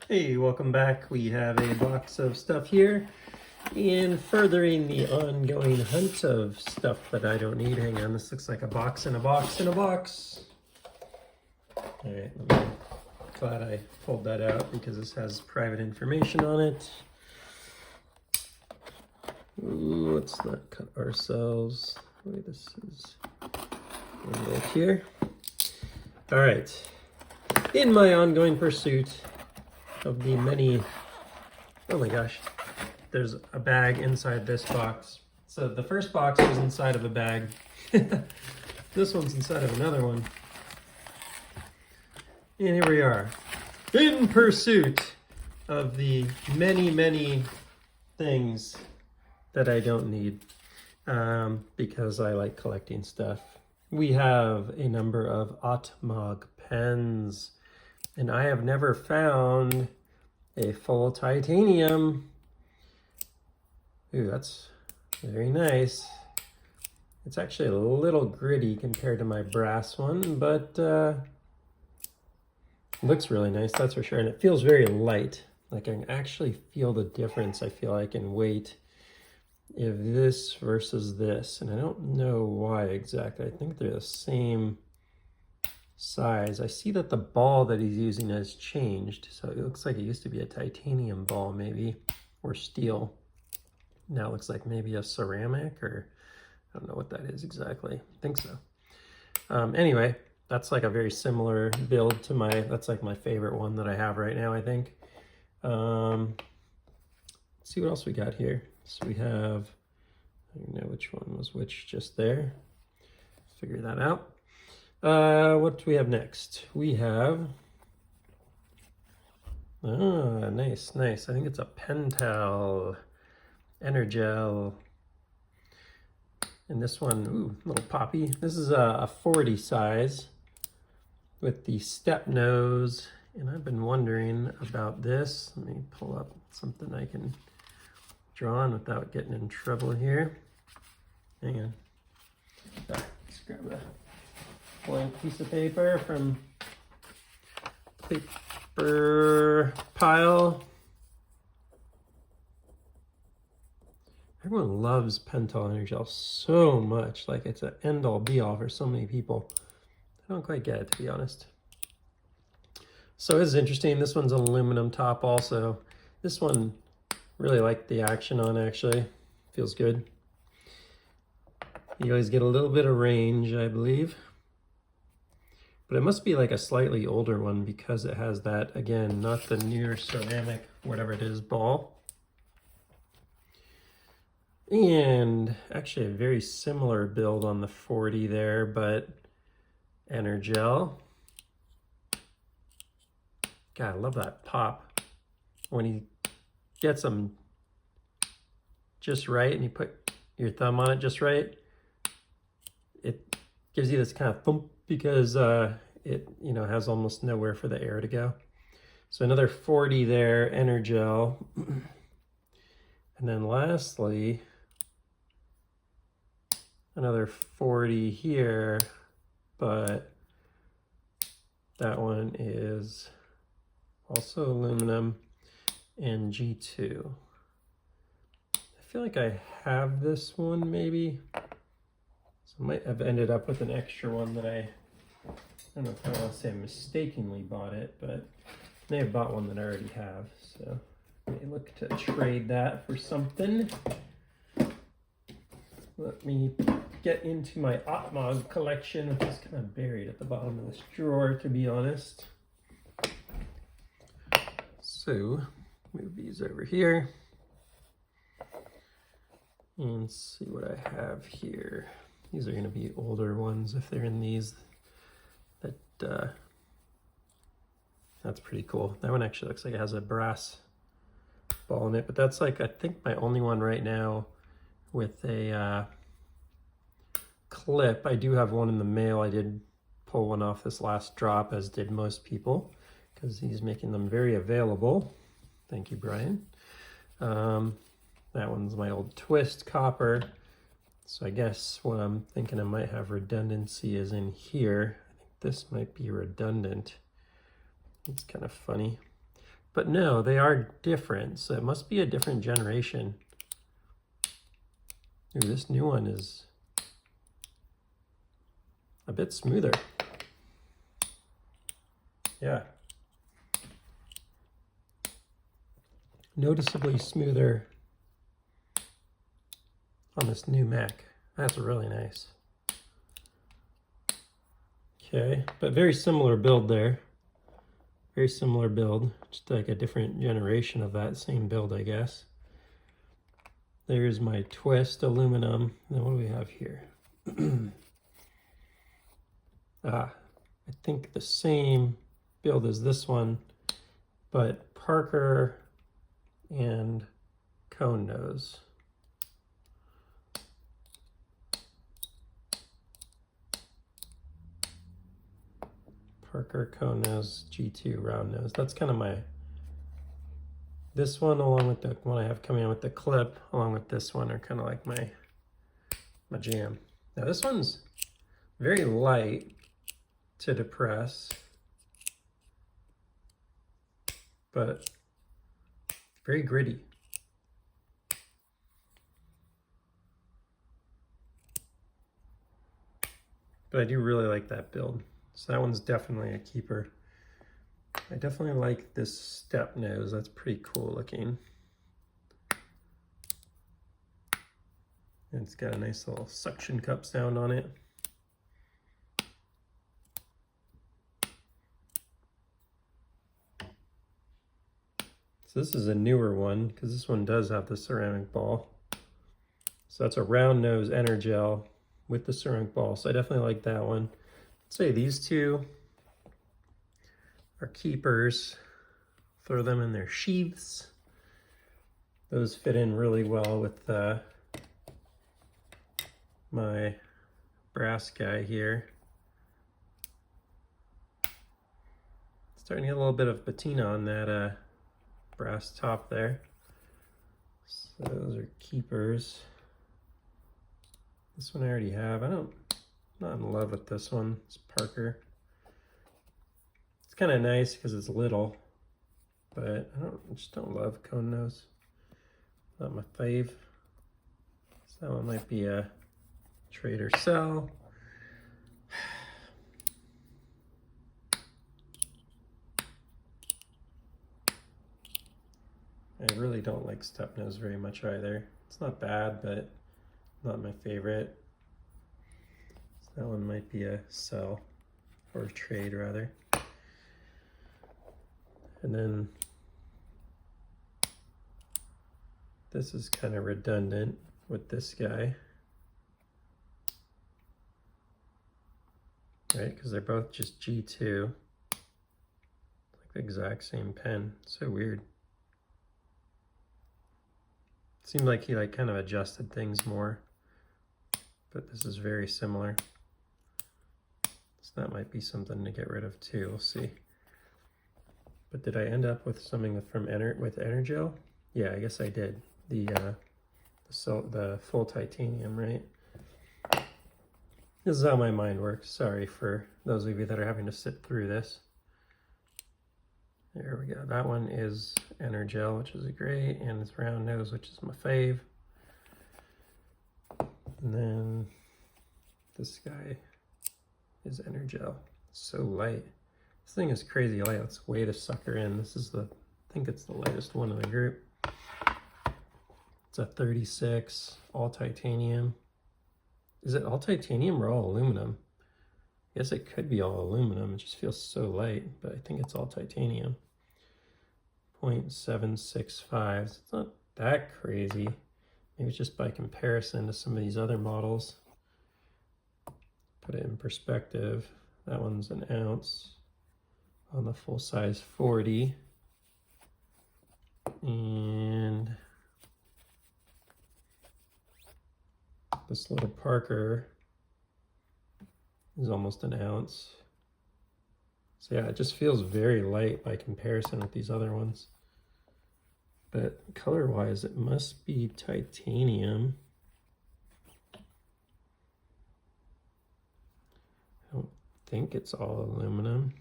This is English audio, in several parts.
Hey, welcome back. We have a box of stuff here and furthering the ongoing hunt of stuff that I don't need. Hang on, this looks like a box in a box in a box. All right, glad I pulled that out because this has private information on it. Ooh, let's not cut ourselves. Wait, this is right here. All right, in my ongoing pursuit of the many, oh my gosh, there's a bag inside this box. So the first box was inside of a bag. This one's inside of another one. And here we are, in pursuit of the many things that I don't need because I like collecting stuff. We have a number of Autmog pens, and I have never found a full titanium. Ooh, that's very nice. It's actually a little gritty compared to my brass one, but looks really nice, that's for sure. And it feels very light. Like I can actually feel the difference, I feel like, in weight of this versus this. And I don't know why exactly. I think they're the same size. I see that the ball that he's using has changed. So it looks like it used to be a titanium ball maybe, or steel. Now it looks like maybe a ceramic, or I don't know what that is exactly. I think so. Anyway, that's like a very similar build to that's like my favorite one that I have right now, I think. Let's see what else we got here. So we have, I don't know which one was which just there. Figure that out. What do we have next? We have, nice. I think it's a Pentel Energel. And this one, ooh, little poppy. This is a 40 size with the step nose. And I've been wondering about this. Let me pull up something I can draw on without getting in trouble here. Hang on. Let's grab a blank piece of paper from paper pile. Everyone loves Pentel Energel so much. Like it's an end-all be-all for so many people. I don't quite get it, to be honest. So this is interesting. This one's an aluminum top also. This one, really like the action on, actually. Feels good. You always get a little bit of range, I believe. But it must be like a slightly older one because it has that, again, not the newer ceramic, whatever it is, ball. And actually a very similar build on the 40 there, but Energel. God, I love that pop. When he gets them just right and you put your thumb on it just right, it gives you this kind of thump because it has almost nowhere for the air to go. So another 40 there, Energel. And then lastly, another 40 here, but that one is also aluminum and G2. I feel like I have this one maybe. So I might have ended up with an extra one that I don't know if I want to say I mistakenly bought it, but I may have bought one that I already have. So I may look to trade that for something. Let me get into my Autmog collection, which is kind of buried at the bottom of this drawer, to be honest. So, move these over here and see what I have here. These are going to be older ones if they're in these. That's pretty cool. That one actually looks like it has a brass ball in it, but that's like, I think, my only one right now with a clip. I do have one in the mail. I did pull one off this last drop, as did most people, because he's making them very available. Thank you, Brian. That one's my old twist copper. So I guess what I'm thinking I might have redundancy is in here. I think this might be redundant. It's kind of funny. But no, they are different, so it must be a different generation. Ooh, this new one is a bit smoother. Yeah. Noticeably smoother on this new Mac. That's really nice. Okay, but very similar build there. Very similar build, just like a different generation of that same build, I guess. There's my twist aluminum. Now what do we have here? I think the same build as this one, but Parker and cone nose. Parker cone nose, G2 round nose. That's kind of my, this one along with the one I have coming in with the clip, along with this one are kind of like my jam. Now this one's very light to depress, but very gritty. But I do really like that build. So that one's definitely a keeper. I definitely like this step nose. That's pretty cool looking. And it's got a nice little suction cup sound on it. So this is a newer one because this one does have the ceramic ball. So that's a round nose Energel with the ceramic ball. So I definitely like that one. I'd say these two are keepers. Throw them in their sheaths. Those fit in really well with my brass guy here. Starting to get a little bit of patina on that brass top there. So those are keepers. This one I already have. I'm not in love with this one. It's Parker. It's kind of nice because it's little, but I just don't love cone nose. Not my fave. So that one might be a trade or sell. I really don't like step nose very much either. It's not bad, but not my favorite. So that one might be a sell, or a trade rather. And then this is kind of redundant with this guy, right? Because they're both just G2, like the exact same pen. So weird. It seemed like he kind of adjusted things more, but this is very similar. So that might be something to get rid of too. We'll see. But did I end up with something from with Energel? Yeah, I guess I did. The full titanium, right? This is how my mind works. Sorry for those of you that are having to sit through this. There we go. That one is Energel, which is great, and it's round nose, which is my fave. And then this guy is Energel. So light. This thing is crazy light. Let's weigh the sucker in. This is I think it's the lightest one in the group. It's a 36, all titanium. Is it all titanium or all aluminum? I guess it could be all aluminum. It just feels so light, but I think it's all titanium. 0.765. It's not that crazy. Maybe it's just by comparison to some of these other models. Put it in perspective. That one's an ounce on the full size 40. And this little Parker is almost an ounce. So yeah, it just feels very light by comparison with these other ones. But color-wise, it must be titanium. I don't think it's all aluminum.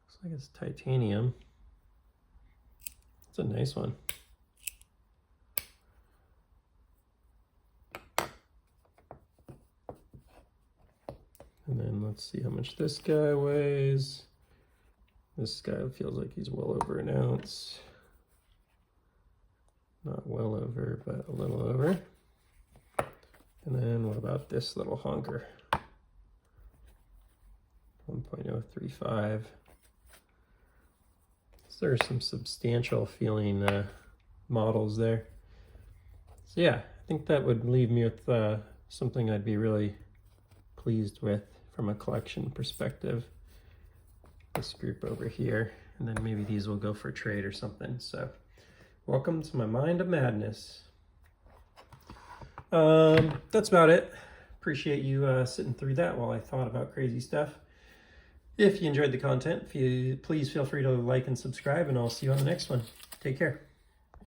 Looks like it's titanium. It's a nice one. And then let's see how much this guy weighs. This guy feels like he's well over an ounce. Not well over, but a little over. And then what about this little honker? 1.035. So there are some substantial feeling models there. So yeah, I think that would leave me with something I'd be really pleased with from a collection perspective. This group over here, and then maybe these will go for trade or something. So welcome to my mind of madness. That's about it. Appreciate you sitting through that while I thought about crazy stuff. If you enjoyed the content, please feel free to like and subscribe, and I'll see you on the next one. Take care.